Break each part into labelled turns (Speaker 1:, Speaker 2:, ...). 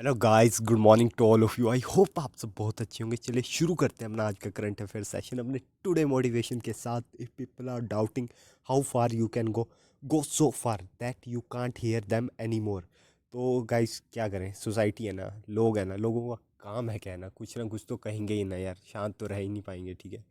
Speaker 1: Hello guys, good morning to all of you. I hope आप सब बहुत अच्छे होंगे। चलिए शुरू करते हैं अपना आज का करंट अफेयर सेशन अपने टुडे मोटिवेशन के साथ। If people are doubting how far you can go, go so far that you can't hear them any more. तो गाइस क्या करें, सोसाइटी है ना, लोग है ना, लोगों का काम है कहना, कुछ ना कुछ तो कहेंगे ही ना यार, शांत तो रह ही नहीं पाएंगे। ठीक है,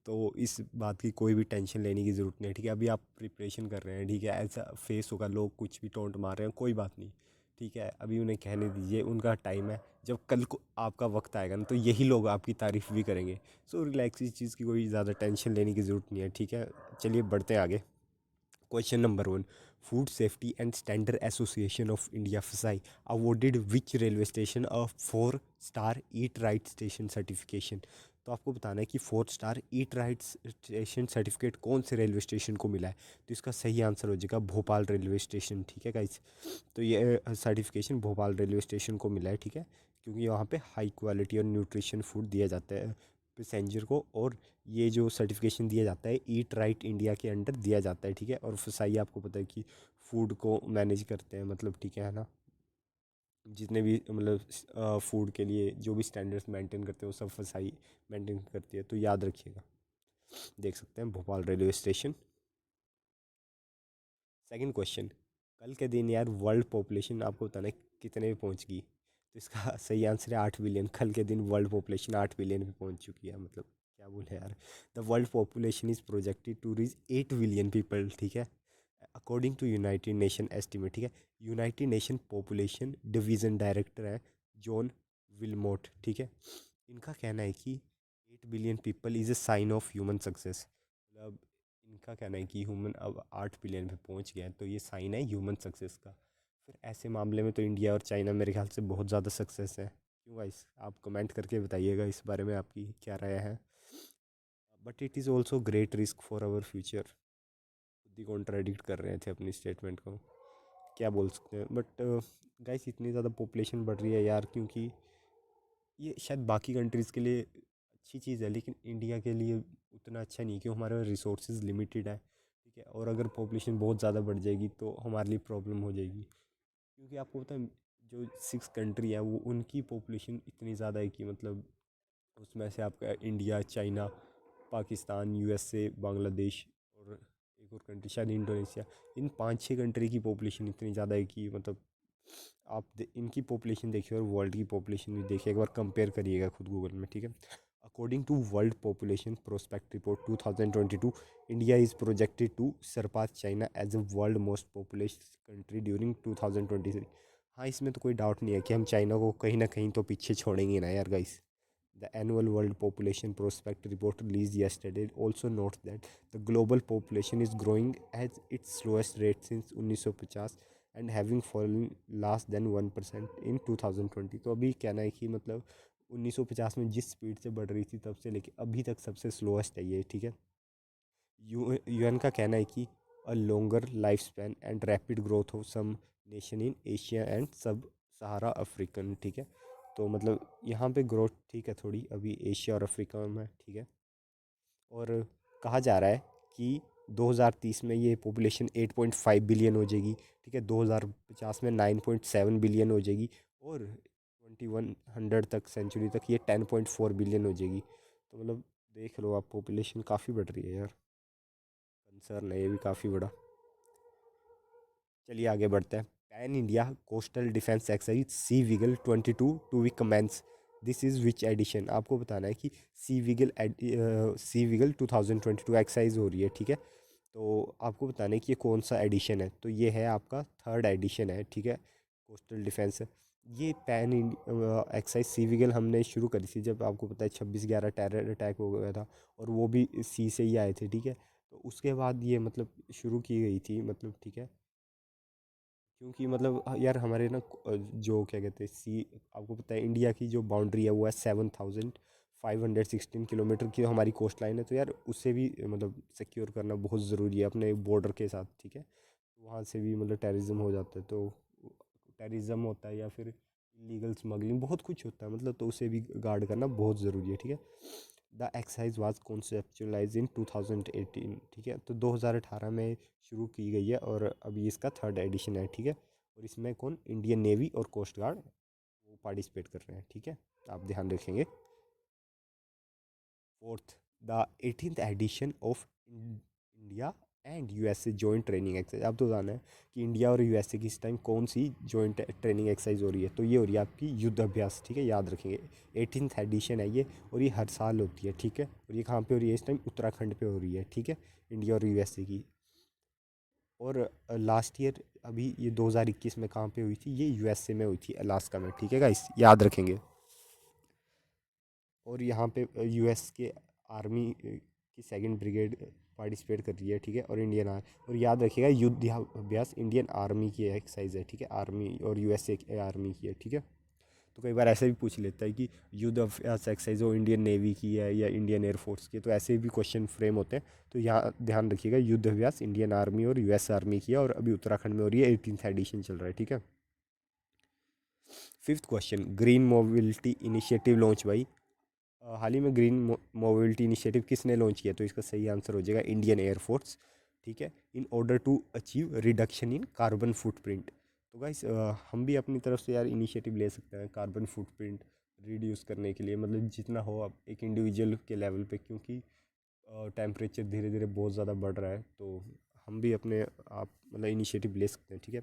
Speaker 1: तो इस बात की कोई भी टेंशन लेने की ज़रूरत नहीं है। ठीक है, अभी आप प्रिपरेशन कर रहे हैं, ठीक है, ऐसा फेस होगा, लोग कुछ भी टोंट मार रहे हैं, कोई बात नहीं। ठीक है, अभी उन्हें कहने दीजिए, उनका टाइम है। जब कल को आपका वक्त आएगा ना, तो यही लोग आपकी तारीफ़ भी करेंगे। सो रिलैक्स, इस चीज़ की कोई ज़्यादा टेंशन लेने की ज़रूरत नहीं है। ठीक है, चलिए बढ़ते हैं आगे। Question number one, food safety and standard association of India FSSAI awarded which railway station a 4 star eat right station certification. तो आपको बताना है कि 4 star eat right station certificate कौन से रेलवे स्टेशन को मिला है। तो इसका सही आंसर हो जाएगा भोपाल रेलवे स्टेशन। ठीक है गाइस, तो ये सर्टिफिकेशन भोपाल रेलवे स्टेशन को मिला है। ठीक है, क्योंकि वहाँ पे हाई क्वालिटी और न्यूट्रिशन फूड दिया जाता है पैसेंजर को, और ये जो सर्टिफिकेशन दिया जाता है ईट राइट इंडिया के अंडर दिया जाता है। ठीक है, और फसाई आपको पता है कि फूड को मैनेज करते हैं, मतलब ठीक है ना, जितने भी मतलब फूड के लिए जो भी स्टैंडर्ड्स मेंटेन करते हैं वो सब फसाई मेंटेन करती है, तो याद रखिएगा। देख सकते हैं Bhopal railway station. Second question, कल के दिन यार वर्ल्ड पॉपुलेशन आपको बताना है कितने पे पहुंच गई। तो इसका सही आंसर है 8 बिलियन। कल के दिन वर्ल्ड पॉपुलेशन 8 बिलियन पे पहुंच चुकी है, मतलब क्या बोले यार। The world population is projected to reach 8 billion people. ठीक है, according to United Nation estimate. ठीक है, United Nation population division director है जॉन विलमोट। ठीक है, इनका कहना है कि 8 billion people is a sign of human success. मतलब इनका कहना है कि ह्यूमन अब 8 बिलियन पे पहुंच गया है, तो ये साइन है ह्यूमन सक्सेस का। फिर ऐसे मामले में तो इंडिया और चाइना मेरे ख्याल से बहुत ज़्यादा सक्सेस है। क्यों गाइस, आप कमेंट करके बताइएगा इस बारे में आपकी क्या राय है। But it is also great risk for our future. खुद ही कॉन्ट्राडिक्ट कर रहे थे अपनी स्टेटमेंट को, क्या बोल सकते हैं। बट गाइस इतनी ज़्यादा पॉपुलेशन बढ़ रही है यार, क्योंकि ये शायद बाकी कंट्रीज़ के लिए अच्छी चीज़ है, लेकिन इंडिया के लिए उतना अच्छा नहीं है, क्योंकि हमारे रिसोर्सेज लिमिटेड है। ठीक है, और अगर पॉपुलेशन बहुत ज़्यादा बढ़ जाएगी तो हमारे लिए प्रॉब्लम हो जाएगी। क्योंकि आपको पता है, जो 6 कंट्री है वो उनकी पॉपुलेशन इतनी ज़्यादा है कि मतलब उसमें से आपका India, China, Pakistan, USA, Bangladesh और एक और कंट्री शायद इंडोनेशिया, इन 5-6 कंट्री की पॉपुलेशन इतनी ज़्यादा है कि मतलब आप इनकी पॉपुलेशन देखिए और वर्ल्ड की पॉपुलेशन भी देखिए, एक बार कंपेयर करिएगा खुद गूगल में। ठीक है, according to world population prospect report 2022, India is projected to surpass China as a world most population country during 2023। हाँ, इसमें तो कोई डाउट नहीं है कि हम चाइना को कहीं ना कहीं तो पीछे छोड़ेंगे ना यार guys. The annual World Population Prospect report released yesterday also notes that the global population is growing at its slowest rate since 1950 and having fallen less than 1% in 2020। तो अभी कहना है कि मतलब 1950 में जिस स्पीड से बढ़ रही थी तब से लेके अभी तक सबसे स्लोएस्ट है ये। ठीक है, यूएन का कहना है कि a longer life span and rapid growth of some nation in Asia and sub Sahara African. ठीक है, तो मतलब यहाँ पे ग्रोथ ठीक है थोड़ी अभी एशिया और अफ्रीका में। ठीक है, और कहा जा रहा है कि 2030 में ये पॉपुलेशन 8.5 बिलियन हो जाएगी। ठीक है, 2050 में 9.7 बिलियन हो जाएगी, और 2100 तक सेंचुरी तक ये 10.4 बिलियन हो जाएगी। तो मतलब देख लो आप, पॉपुलेशन काफ़ी बढ़ रही है यार, कंसर्न है ये भी काफ़ी बड़ा। चलिए आगे बढ़ते हैं। Pan India coastal defence exercise sea vigil 22 two v commences, this is which edition. आपको बताना है कि सी विगल 2022 एक्सरसाइज हो रही है। ठीक है, तो आपको बताना है कि ये कौन सा एडिशन है। तो ये है आपका थर्ड एडिशन है। ठीक है, कोस्टल डिफेंस। ये पैन एक्सरसाइज सी विगल हमने शुरू करी थी जब आपको पता है 26/11 टेरर अटैक हो गया था, और वो भी सी से ही आए थे। ठीक है, तो उसके बाद ये मतलब शुरू की गई थी, मतलब ठीक है, क्योंकि मतलब यार हमारे ना जो क्या कहते हैं सी, आपको पता है इंडिया की जो बाउंड्री है वो है 7516 किलोमीटर की हमारी कोस्ट लाइन है। तो यार उससे भी मतलब सिक्योर करना बहुत ज़रूरी है अपने बॉर्डर के साथ। ठीक है, वहाँ से भी मतलब टेररिज्म हो जाता है, तो टेररिज्म होता है या फिर लीगल स्मगलिंग बहुत कुछ होता है, मतलब तो उसे भी गार्ड करना बहुत ज़रूरी है। ठीक है, द एक्सरसाइज वाज कॉन्सेप्चुलाइज इन 2018। ठीक है, तो 2018 में शुरू की गई है, और अभी इसका थर्ड एडिशन है। ठीक है, और इसमें कौन, इंडियन नेवी और कोस्ट गार्ड वो पार्टिसिपेट कर रहे हैं, ठीक है, आप ध्यान रखेंगे। Fourth, the 18th edition of India and USA joint training exercise. अब तो जाना है कि इंडिया और यूएसए की इस टाइम कौन सी जॉइंट ट्रेनिंग एक्सरसाइज हो रही है, तो ये हो रही है आपकी युद्ध अभ्यास, ठीक है, याद रखेंगे। 18th एडिशन है ये, और ये हर साल होती है, ठीक है, और ये कहाँ पे हो रही है इस टाइम, उत्तराखंड पे हो रही है, ठीक है, इंडिया और यूएसए की। और लास्ट ईयर अभी ये 2021 में कहाँ पे हुई थी, ये यूएसए में हुई थी, अलास्का में, ठीक है गाइस, याद रखेंगे। और यहाँ पे यूएस के आर्मी की सेकंड ब्रिगेड पार्टिसिपेट कर रही है, ठीक है, और इंडियन और याद रखिएगा युद्ध अभ्यास इंडियन आर्मी की एक्सरसाइज है, ठीक है, आर्मी और यूएसए की आर्मी की है, ठीक है। तो कई बार ऐसे भी पूछ लेता है कि युद्ध अभ्यास एक्सरसाइज वो इंडियन नेवी की है या इंडियन एयरफोर्स की है, तो ऐसे भी क्वेश्चन फ्रेम होते हैं। तो यहाँ ध्यान रखिएगा युद्ध अभ्यास इंडियन आर्मी और यूएस आर्मी की है, और अभी उत्तराखंड में हो रही है, 18th एडिशन चल रहा है, ठीक है। Fifth question, green mobility initiative launch by, हाल ही में ग्रीन मोबिलिटी इनिशिएटिव किसने लॉन्च किया, तो इसका सही आंसर हो जाएगा इंडियन एयरफोर्स, ठीक है, in order to achieve reduction in carbon footprint. तो गाइस हम भी अपनी तरफ से यार इनिशिएटिव ले सकते हैं कार्बन फुटप्रिंट रिड्यूस करने के लिए, मतलब जितना हो आप एक इंडिविजुअल के लेवल पे, क्योंकि टेम्परेचर धीरे धीरे बहुत ज़्यादा बढ़ रहा है, तो हम भी अपने आप मतलब इनिशिएटिव ले सकते हैं, ठीक है।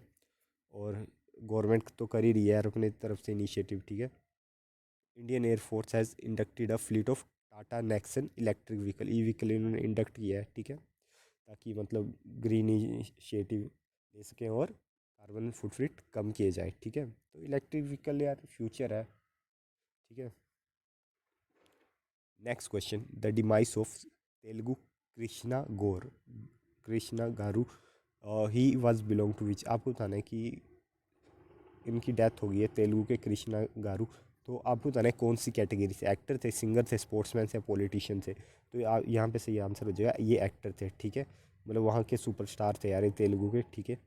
Speaker 1: और गवर्नमेंट तो कर ही रही है यार अपनी तरफ से इनिशिएटिव, ठीक है। Indian air force has inducted a fleet of Tata Nexon electric vehicle, e vehicle इन्होंने इंडक्ट किया है, ठीक है, ताकि मतलब ग्रीन इनिशिएटिव ले सकें और कार्बन फुटप्रिंट कम किए जाए, ठीक है। तो इलेक्ट्रिक व्हीकल यार फ्यूचर है, ठीक है। Next question, the demise of Telugu Krishna Gaur, Krishna garu, he was belong to which, आपको बताना है कि इनकी डेथ हो गई है तेलुगु के कृष्णा गारू, तो आपको बताना है कौन सी कैटेगरी से, एक्टर थे, सिंगर थे, स्पोर्ट्समैन से, पॉलिटिशियन थे, तो यहाँ पे सही आंसर हो जाएगा ये एक्टर थे, ठीक है, मतलब वहाँ के सुपरस्टार थे यार ये तेलुगु के, ठीक है।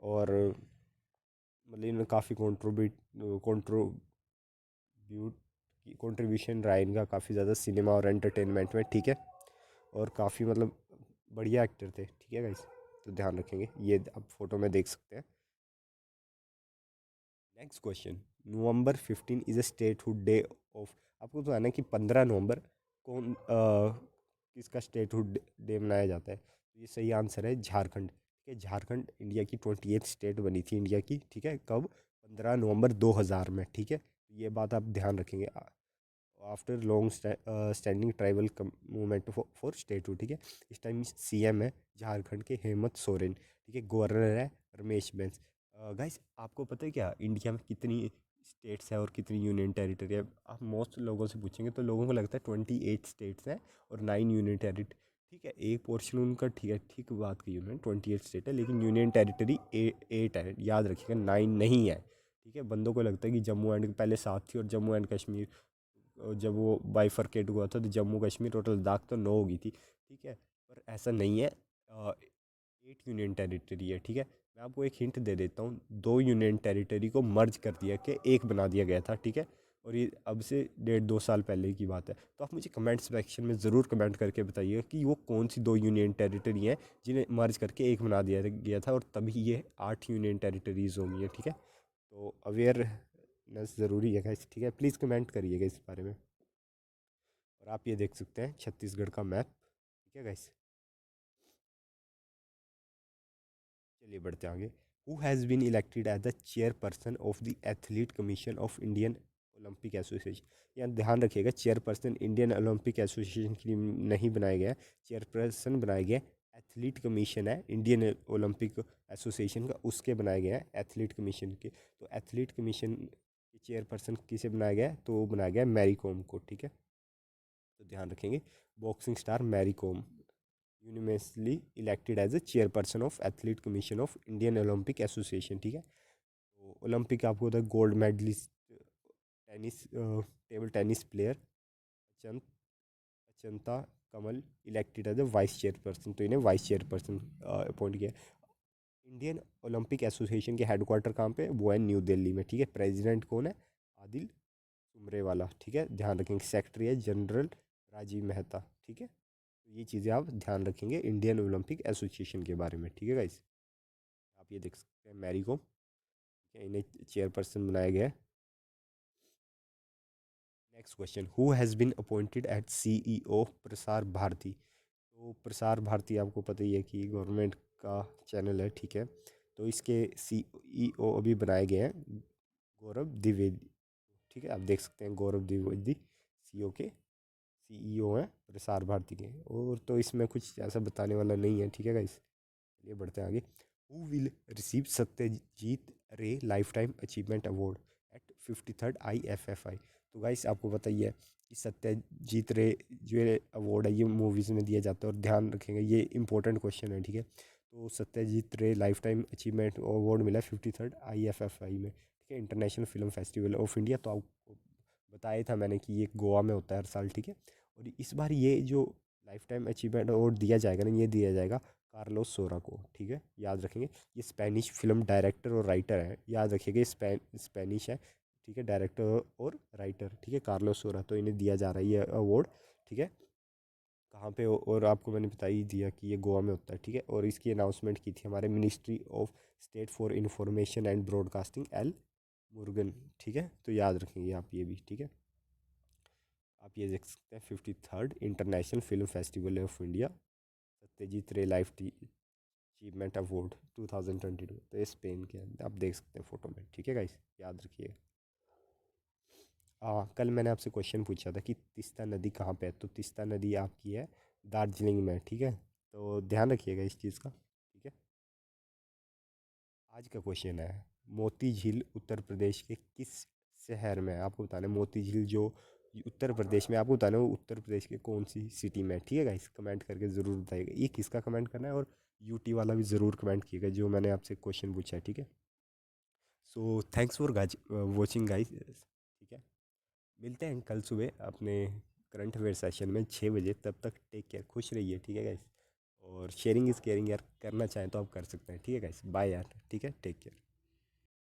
Speaker 1: और मतलब इन्होंने काफ़ी कंट्रीब्यूशन रहा है इनका काफ़ी ज़्यादा सिनेमा और एंटरटेनमेंट में, ठीक है, और काफ़ी मतलब बढ़िया एक्टर थे, ठीक है गाइस, तो ध्यान रखेंगे, ये आप फोटो में देख सकते हैं। Next question, November 15 is a statehood day of, आपको तो है ना कि 15 नवंबर कौन किसका स्टेटहुड डे मनाया जाता है, तो ये सही आंसर है झारखंड, ठीक है, झारखंड इंडिया की 28th स्टेट बनी थी इंडिया की, ठीक है, कब, 15 नवंबर 2000 में, ठीक है, ये बात आप ध्यान रखेंगे। After long standing tribal movement for statehood, ठीक है, इस टाइम सीएम है झारखंड के हेमंत सोरेन, ठीक है, गवर्नर है रमेश बैस। गाइस आपको पता है क्या इंडिया में कितनी स्टेट्स है और कितनी यूनियन टेरिटरी है, आप मोस्ट लोगों से पूछेंगे तो लोगों को लगता है 28 स्टेट्स हैं और 9 यूनियन टेरिटरी, ठीक है, एक पोर्शन उनका, ठीक है, ठीक बात की उन्होंने, 28 स्टेट है लेकिन यूनियन टेरिटरी 8 है, याद रखिएगा 9 नहीं है, ठीक है। बंदों को लगता है कि जम्मू एंड पहले 7 थी और जम्मू एंड कश्मीर जब वो बाइफरकेट हुआ था तो जम्मू कश्मीर और लद्दाख तो 9 हो गई थी, ठीक है, पर ऐसा नहीं है, 8 यूनियन टेरिटरी है, ठीक है। मैं आपको एक हिंट दे देता हूँ, 2 यूनियन टेरिटरी को मर्ज कर दिया कि एक बना दिया गया था, ठीक है, और ये अब से 1.5-2 साल पहले की बात है। तो आप मुझे कमेंट सेक्शन में ज़रूर कमेंट करके बताइएगा कि वो कौन सी 2 यूनियन टेरिटरी हैं जिन्हें मर्ज करके एक बना दिया गया था, और तभी ये 8 यूनियन टेरिटरीज होंगी, ठीक है। तो अवेयरनेस ज़रूरी है गाइस, ठीक है, प्लीज़ कमेंट करिएगा इस बारे में। और आप ये देख सकते हैं छत्तीसगढ़ का मैप, ठीक है गाइस। चलिए बढ़ते हैं आगे। Who has been elected as the chairperson of the athlete commission of Indian Olympic association, यहाँ ध्यान रखिएगा चेयरपर्सन इंडियन ओलंपिक एसोसिएशन के लिए नहीं बनाया गया, चेयरपर्सन बनाया गया एथलीट कमीशन है इंडियन ओलंपिक एसोसिएशन का, उसके बनाया गया है एथलीट कमीशन के। तो एथलीट कमीशन के चेयरपर्सन किसे बनाया गया है, तो वो बनाया गया मैरी कॉम को, ठीक है, तो ध्यान रखेंगे। Boxing star Mary Kom universally elected as a chairperson of athlete commission of Indian Olympic association, ठीक है। तो ओलंपिक आपको होता है gold medallist tennis table tennis player Achanta Achanta Kamal elected as a vice chairperson, तो इन्हें वाइस चेयरपर्सन अपॉइंट किया। इंडियन ओलंपिक एसोसिएशन के हेडक्वार्टर कहाँ पे, वो है न्यू दिल्ली में, ठीक है। प्रेसिडेंट कौन है, आदिल सुमरेवाला, ठीक है, ध्यान रखेंगे। सेक्रेटरी है जनरल राजीव मेहता, ठीक है। तो ये चीज़ें आप ध्यान रखेंगे इंडियन ओलंपिक एसोसिएशन के बारे में, ठीक है गाइस। आप ये देख सकते हैं मैरी कॉम, ठीक है, इन्हें चेयरपर्सन बनाया गया है। Next question, who has been appointed at CEO Prasar Bharti. तो प्रसार भारती आपको पता ही है कि गवर्नमेंट का चैनल है, ठीक है। तो इसके CEO अभी बनाए गए हैं गौरव द्विवेदी, ठीक है। आप देख सकते हैं गौरव द्विवेदी CEO के CEO हैं प्रसार भारती के। और तो इसमें कुछ ऐसा बताने वाला नहीं है, ठीक है गाइस। चलिए बढ़ते हैं आगे। हु विल रिसीव सत्यजीत रे life time achievement award eight 53rd IFFI। तो गाइस आपको पता ही है कि सत्यजीत रे जो अवार्ड है ये मूवीज़ में दिया जाता है, और ध्यान रखेंगे ये इंपॉर्टेंट क्वेश्चन है, ठीक है। तो सत्यजीत रे लाइफ टाइम अचीवमेंट अवार्ड मिला 53rd IFFI में, ठीक है, international film festival of India. तो आपको बताया था मैंने कि ये गोवा में होता है हर साल, ठीक है। और इस बार ये जो लाइफ टाइम अचीवमेंट अवार्ड दिया जाएगा ना, ये दिया जाएगा कार्लोस सोरा को, ठीक है, याद रखेंगे। ये स्पेनिश फिल्म डायरेक्टर और राइटर है, याद रखिएगा, स्पेनिश है, ठीक है, डायरेक्टर और राइटर, ठीक है, कार्लोस सोरा। तो इन्हें दिया जा रहा है ये अवार्ड, ठीक है। कहाँ पे और आपको मैंने बता ही दिया कि ये गोवा में होता है, ठीक है। और इसकी अनाउंसमेंट की थी हमारे ministry of state for information and broadcasting L Murugan, ठीक है। तो याद रखेंगे आप ये भी, ठीक है। आप ये देख सकते हैं 53rd international film festival of India Satyajit रे लाइफ अचीवमेंट अवार्ड 2022। तो ये स्पेन के अंदर आप देख सकते हैं फोटो में, ठीक है गाइस, याद रखिए। कल मैंने आपसे क्वेश्चन पूछा था कि तीस्ता नदी कहाँ पे है। तो तीस्ता नदी आपकी है दार्जिलिंग में, ठीक है। तो ध्यान रखिएगा इस चीज़ का, ठीक है। आज का क्वेश्चन है, मोती झील उत्तर प्रदेश के किस शहर में है। आपको बताना है मोती झील जो उत्तर प्रदेश में, आपको बताना है वो उत्तर प्रदेश के कौन सी सिटी में है, ठीक है गाइस। कमेंट करके ज़रूर बताइएगा ये किसका कमेंट करना है, और यूटी वाला भी ज़रूर कमेंट कीजिएगा जो मैंने आपसे क्वेश्चन पूछा है, ठीक है। So thanks for guys watching guys, ठीक है। मिलते हैं कल सुबह अपने करंट अफेयर सेशन में 6 बजे। तब तक टेक केयर, खुश रहिए, ठीक है गाइस। और शेयरिंग इज़ केयरिंग यार, करना चाहें तो आप कर सकते हैं, ठीक है गाइस। बाय यार, ठीक है, टेक केयर।